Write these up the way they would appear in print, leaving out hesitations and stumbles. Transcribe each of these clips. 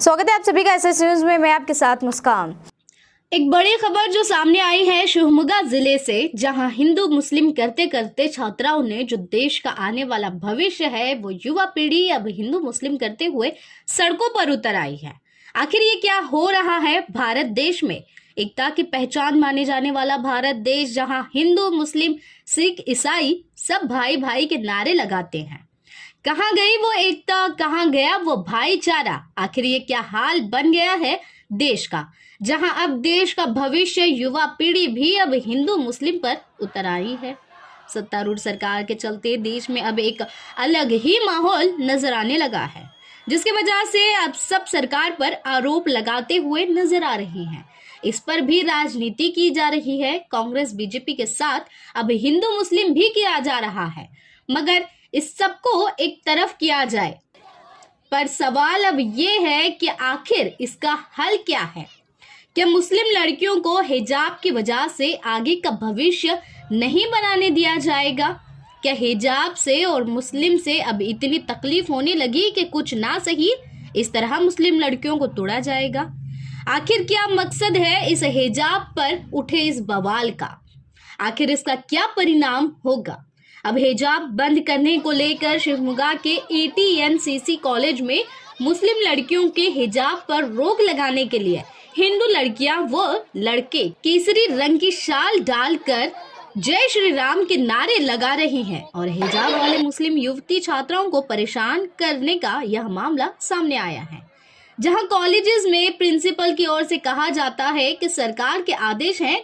स्वागत है आप सभी का एसएस न्यूज में। मैं आपके साथ मुस्कान। एक बड़ी खबर जो सामने आई है शिवमोगा जिले से, जहां हिंदू मुस्लिम करते करते छात्राओं ने जो देश का आने वाला भविष्य है वो युवा पीढ़ी अब हिंदू मुस्लिम करते हुए सड़कों पर उतर आई है। आखिर ये क्या हो रहा है भारत देश में? एकता की पहचान माने जाने वाला भारत देश, जहां हिंदू मुस्लिम सिख ईसाई सब भाई भाई के नारे लगाते हैं। कहाँ गई वो एकता, कहाँ गया वो भाईचारा? आखिर ये क्या हाल बन गया है देश का, जहां अब देश का भविष्य युवा पीढ़ी भी अब हिंदू मुस्लिम पर उतर आई है। सत्तारूढ़ सरकार के चलते देश में अब एक अलग ही माहौल नजर आने लगा है, जिसकी वजह से अब सब सरकार पर आरोप लगाते हुए नजर आ रहे हैं। इस पर भी राजनीति की जा रही है। कांग्रेस बीजेपी के साथ अब हिंदू मुस्लिम भी किया जा रहा है, मगर इस सबको एक तरफ किया जाए, पर सवाल अब ये है कि आखिर इसका हल क्या है? क्या मुस्लिम लड़कियों को हिजाब की वजह से आगे का भविष्य नहीं बनाने दिया जाएगा? क्या हिजाब से और मुस्लिम से अब इतनी तकलीफ होने लगी कि कुछ ना सही इस तरह मुस्लिम लड़कियों को तोड़ा जाएगा? आखिर क्या मकसद है इस हिजाब पर उठे इस बवाल का? आखिर इसका क्या परिणाम होगा? अब हिजाब बंद करने को लेकर शिवमोगा के एटीएनसीसी कॉलेज में मुस्लिम लड़कियों के हिजाब पर रोक लगाने के लिए हिंदू लड़कियां व लड़के केसरी रंग की शाल डालकर जय श्री राम के नारे लगा रही हैं और हिजाब वाले मुस्लिम युवती छात्राओं को परेशान करने का यह मामला सामने आया है, जहां कॉलेजेस में प्रिंसिपल की ओर से कहा जाता है कि सरकार के आदेश हैं,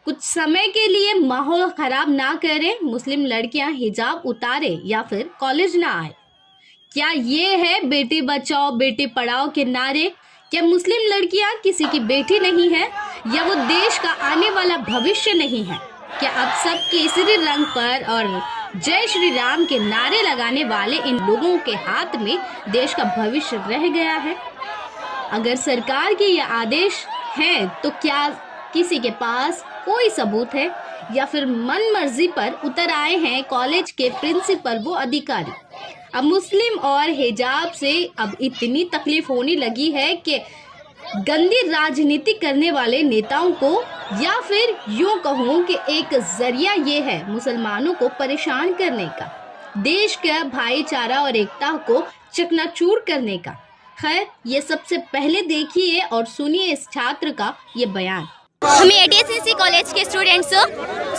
कुछ समय के लिए माहौल खराब ना करें, मुस्लिम लड़कियां हिजाब उतारे या फिर कॉलेज ना आए। क्या ये है बेटी बचाओ बेटी पढ़ाओ के नारे? क्या मुस्लिम लड़कियां किसी की बेटी नहीं है, या वो देश का आने वाला भविष्य नहीं है? क्या अब सब केसरी रंग पर और जय श्री राम के नारे लगाने वाले इन लोगों के हाथ में देश का भविष्य रह गया है? अगर सरकार के ये आदेश हैं तो क्या किसी के पास कोई सबूत है, या फिर मन मर्जी पर उतर आए हैं कॉलेज के प्रिंसिपल वो अधिकारी? अब मुस्लिम और हिजाब से अब इतनी तकलीफ होने लगी है कि गंदी राजनीति करने वाले नेताओं को, या फिर यूं कहूं कि एक जरिया ये है मुसलमानों को परेशान करने का, देश के भाईचारा और एकता को चकनाचूर करने का। खैर, ये सबसे पहले देखिए और सुनिए इस छात्र का ये बयान। हमें एटीएनसीसी कॉलेज के स्टूडेंट्स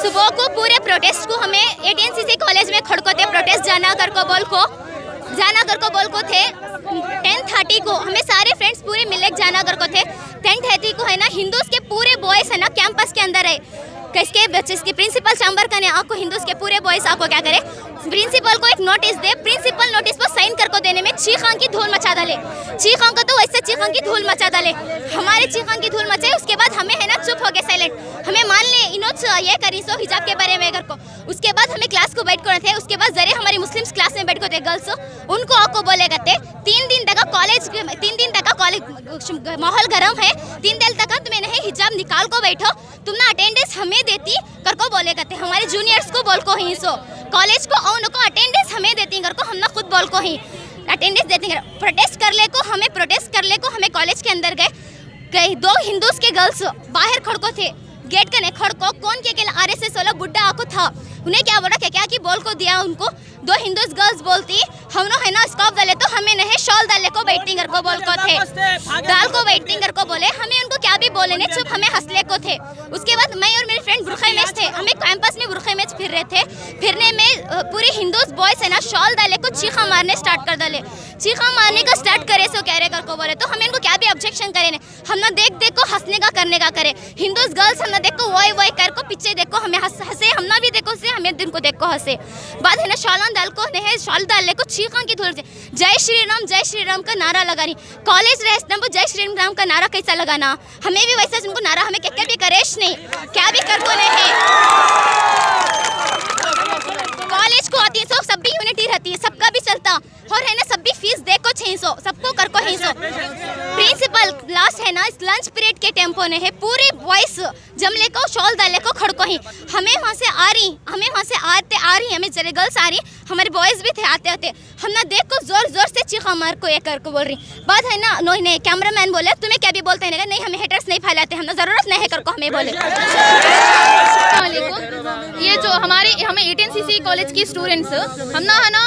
सुबह को पूरे प्रोटेस्ट को हमें एटीएनसीसी कॉलेज में खड़को थे, प्रोटेस्ट जाना कर को बोल को थे 10:30 को हमें सारे फ्रेंड्स पूरे मिलक जाना कर को थे। 10:30 को है ना हिंदूज के पूरे बॉयज है ना कैंपस के अंदर है, किसके बच्चे इसके प्रिंसिपल चैम्बर का ने आपको हिंदूज के पूरे बॉयज आपको क्या करे, प्रिंसिपल को एक नोटिस दे, प्रिंसिपल नोटिस पर साइन करको देने में चीखां की धूल मचा डाले। चीखां को तो वैसे चीखां की धूल मचा डाले, हमारे चीखां की धूल मचाए। उसके बाद हमें है ना चुप हो गए, साइलेंट। हमें मान ले इनोच ये करी सो हिजाब के बारे में को। उसके बाद हमें क्लास को बैठ कर थे, उसके बाद जरे हमारी मुस्लिम क्लास में बैठ को थे गर्ल्स, उनको आपको बोले करते 3 दिन तक कॉलेज माहौल गर्म है, 3 दिन तक तुम्हें नहीं हिजाब निकाल को बैठो, तुम ना अटेंडेंस हमें देती कर को बोले करते। हमारे जूनियर्स को बोल को ही सो कॉलेज को उनको अटेंडेंस हमें देती कर को, हम ना खुद बोल को ही अटेंडेंस देती कर प्रोटेस्ट कर ले को हमें कॉलेज के अंदर गए 2 हिंदूज के गर्ल्स बाहर खड़को थे, गेट कने खड़को कौन के आरएसएस वाला बुड्ढा आको था, उन्हें क्या बोला क्या कि बोल को दिया उनको। 2 हिंदूज गर्ल्स बोलती हम लोग है ना स्कॉप डाले तो हमें नहीं शॉल डाले को वेटिंग कर को बोल को थे, डाल को वेटिंग कर को बोले, हमें उनको क्या भी बोले नहीं, चुप हमें हंसले को थे। उसके बाद मैं और मेरे फ्रेंड बुरखे मैच थे, हमें कैंपस में बुरखे मैच फिर रहे थे, फिरने में पूरे हिंदूज बॉयज है ना शॉल डाले को चीखा मारने स्टार्ट कर डाले, चीखा मारने का स्टार्ट करे सो कह रहे कर को बोले, तो हमें इनको क्या भी ऑब्जेक्शन करे नहीं, हम ना देख को हंसने का करने का करे। हिंदूज गर्ल्स हम ना देखो वॉय कर को पीछे देखो हमें हंसे, हम ना भी देखो से हमें दिन को देखो हंसे। बाद है ना शॉल डाल को नहीं शॉल डालने को चीखा की धूल जय श्री राम का नारा लगानी, कॉलेज रहे नंबर जय श्री राम का नारा कैसा लगाना, हमें भी वैसा उनको नारा हमें क्या भी करेश नहीं, क्या भी कर को नहीं। कॉलेज को आती है सो सब भी यूनिटी रहती है, सबका भी चलता और है ना सब भी फीस देखो 600 सबको कर को 600। प्रिंसिपल लास्ट है ना इस लंच पीरियड के टेम्पो ने है पूरे बॉयज जमले को शॉल डाले को खड़को ही हमें वहाँ से आ रही हमें जरे गर्ल्स आ रही हमारे बॉयज़ भी थे आते होते हम ना देख को जोर जोर से चीखा मार को ये कर को बोल रही बात है ना ने कैमरा मैन बोले तुम्हें क्या भी बोलते हैं नहीं हमें हेटर्स नहीं फैलाते हम ज़रूरत नहीं है कर को हमें बोले। ये जो हमें 18cc कॉलेज की स्टूडेंट्स हम ना है ना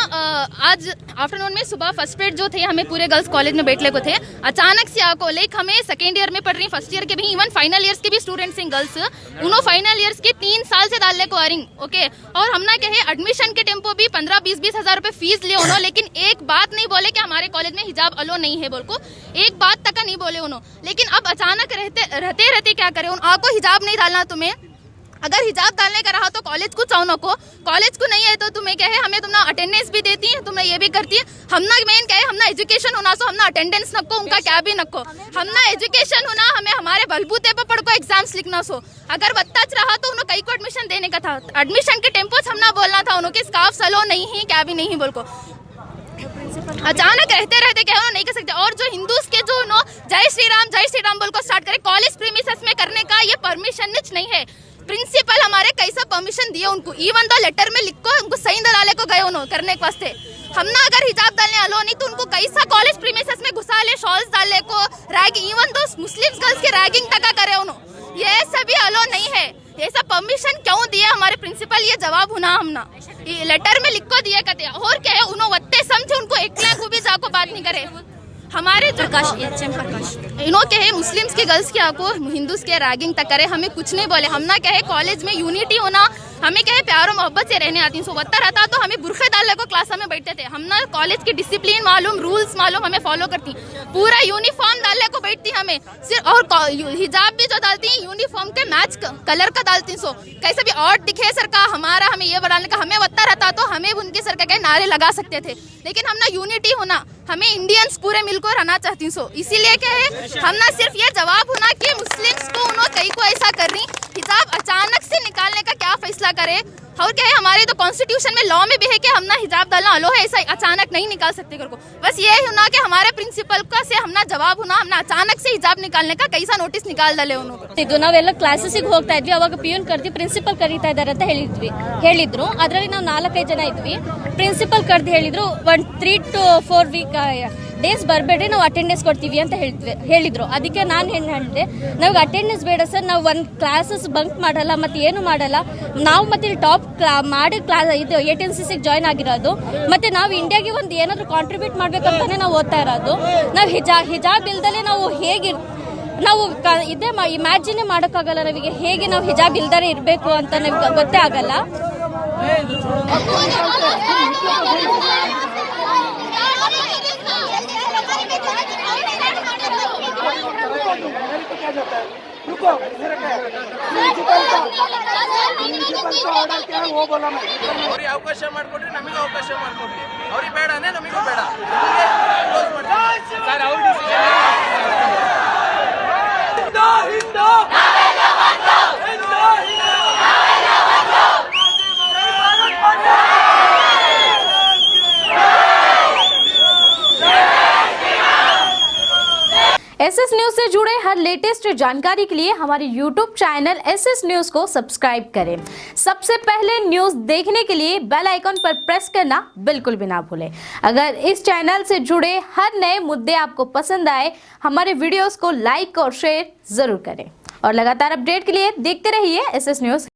आज आफ्टरनून में सुबह फर्स्ट पीरियड जो थे हमें पूरे गर्ल्स कॉलेज में बैठने को थे अचानक से आको लाइक हमें सेकेंड ईयर में पढ़ रही फर्स्ट ईयर के भी इवन फाइनल ईयर्स के भी स्टूडेंट्स हैं गर्ल्स उन्होंने फाइनल ईयर्स के 3 साल से डालने को आ रही ओके और हम ना कहे एडमिशन के टेम्पो भी 15-20 हज़ार रुपए फीस लिए उन्होंने लेकिन एक बात नहीं बोले कि हमारे कॉलेज में हिजाब अलो नहीं है बोल को एक बात तक नहीं बोले उन्होंने लेकिन अब अचानक रहते क्या करे आपको हिजाब नहीं डालना तुम्हें अगर हिजाब डालने का रहा तो कॉलेज को चाहो को कॉलेज को नहीं है तो तुम्हें क्या है हमें तुमना अटेंडेंस भी देती है तुम्हें ये भी करती है हम ना मेन क्या है हम ना एजुकेशन होना सो हम ना अटेंडेंस नको उनका क्या भी नको हम ना एजुकेशन होना हमें हमारे बलबूते पर पढ़ को एग्जाम्स लिखना सो अगर बत्ताच रहा तो उन्होंने कई को एडमिशन देने का था एडमिशन के टेम्पोज हम ना बोलना था उन्होंने स्काफ सलो नहीं है क्या भी नहीं बोल को अचानक रहते क्या नहीं कर सकते और जो हिंदूज के जो नो जय श्री राम बोल को स्टार्ट करे कॉलेज प्रीमिसेस में करने का ये परमिशन नहीं है प्रिंसिपल हमारे कैसा परमिशन दिए उनको इवन दो लेटर में लिख को उनको सही डाले को गए उन्होंने करने के वास्ते हम ना अगर हिजाब डालने अलो नहीं तो उनको कैसा कॉलेज प्रीमिसेस में घुसा ले शॉल्स डालने को रैगिंग इवन दो मुस्लिम गर्ल्स की रैगिंग तक करे उन्होंने ये सभी अलो नहीं है ये सब परमिशन क्यों दिए हमारे प्रिंसिपल ये जवाब होना हम ना लेटर में लिख को दिए कहते और क्या है उन्होंने वत्ते समझे उनको एक लाख भी जाको बात नहीं करे हमारे जो इन्हों के है मुस्लिम्स के गर्ल्स के आको हिंदूज के रैगिंग तक करे हमें कुछ नहीं बोले हम ना कहे कॉलेज में यूनिटी होना हमें कहे प्यार और मोहब्बत से रहने आती सो वत्ता रहता तो हमें बुरखे डालने को क्लास में बैठते थे हम ना कॉलेज की डिसिप्लिन मालूम रूल्स मालूम हमें फॉलो करती पूरा यूनिफॉर्म डालने को बैठती हमें सिर्फ और हिजाब भी जो डालती है यूनिफॉर्म के मैच कलर का डालती सो कैसे भी और दिखे सर का हमारा हमें ये बनाने का हमें वत्ता रहता तो हमें उनके सर का नारे लगा सकते थे लेकिन हम ना यूनिटी होना हमें इंडियंस पूरे मिलकर रहना चाहती सो इसीलिए क्या है हम ना सिर्फ ये जवाब होना कि मुस्लिम्स को उन्होंने कई को ऐसा कर रही हिजाब अचानक से निकालने का क्या फैसला करे और क्या है हमारे तो कॉन्स्टिट्यूशन में लॉ में भी है कि हम ना हिजाब डालना अलो है ऐसा अचानक नहीं निकाल सकते को बस ये होना कि हमारे प्रिंसिपल का से हम ना जवाब होना हम ना अचानक से हिजाब निकालने का कैसा नोटिस निकाल डाले उन्होंने ನಾವೆಲ್ಲ ಕ್ಲಾಸಸ್ಗೆ ಹೋಗ್ತಾ ಇದ್ವಿ ಅವಾಗ ಪಿಯೂನ್ ಕರೆದಿ ಪ್ರಿನ್ಸಿಪಲ್ ಕರೀತಾ ಇದ್ದಾರೆ ಅಂತ ಹೇಳಿದ್ರು ಅದರಲ್ಲಿ ನಾವು 4-5 ಜನ ಇದ್ವಿ ಪ್ರಿನ್ಸಿಪಲ್ ಕರೆದಿ ಹೇಳಿದ್ರು 3 to 4 ವೀಕ್ ಡೇಸ್ ಬರಬೇಡ್ರಿ ನಾವು ಅಟೆಂಡೆನ್ಸ್ ಕೊಡ್ತೀವಿ ಅಂತ ಹೇಳಿದ್ರು ಅದಕ್ಕೆ ನಾನು ಏನು ಹೇಳಿದೆ ನಮಗೆ ಅಟೆಂಡೆನ್ಸ್ ಬೇಡ ಸರ್ ನಾವು ಒಂದು ಕ್ಲಾಸಸ್ ಬಂಕ್ ಮಾಡಲ್ಲ ಮತ್ತೆ ಏನು ಮಾಡಲ್ಲ ನಾವು ಮತ್ತೆ ಟಾಪ್ ಮಾಡಿ ಇದು 18cc ಜಾಯ್ನ್ ಆಗಿರೋದು ಮತ್ತೆ ನಾವು ಇಂಡಿಯಾಗೆ ಒಂದು ಏನಾದರೂ ಕಾಂಟ್ರಿಬ್ಯೂಟ್ ಮಾಡ್ಬೇಕಂತಾನೆ ನಾವು ಓದ್ತಾ ಇರೋದು ನಾವು ಹಿಜಾಬ್ ಇಲ್ದಲೆ ನಾವು ಹೇಗೆ ನಾವು ಇದೇ ಇಮ್ಯಾಜಿನೇ ಮಾಡೋಕ್ಕಾಗಲ್ಲ ನಮಗೆ ಹೇಗೆ ನಾವು ಹಿಜಾಬ್ ಇಲ್ದರೆ ಇರಬೇಕು ಅಂತ ನಮಗೆ ಗೊತ್ತೇ ಆಗಲ್ಲ ಅವ್ರಿಗೆ ಅವಕಾಶ ಮಾಡಿಕೊಡ್ರಿ ನಮಗೆ ಅವಕಾಶ ಮಾಡಿಕೊಡ್ರಿ ಅವ್ರಿಗೆ ಬೇಡನೇ ನಮಗೂ ಬೇಡ ಸರ್ ಅವ್ರು एसएस न्यूज से जुड़े हर लेटेस्ट जानकारी के लिए हमारे यूट्यूब चैनल एसएस न्यूज को सब्सक्राइब करें। सबसे पहले न्यूज देखने के लिए बेल आइकन पर प्रेस करना बिल्कुल भी ना भूलें। अगर इस चैनल से जुड़े हर नए मुद्दे आपको पसंद आए हमारे वीडियोस को लाइक और शेयर जरूर करें और लगातार अपडेट के लिए देखते रहिए एसएस न्यूज।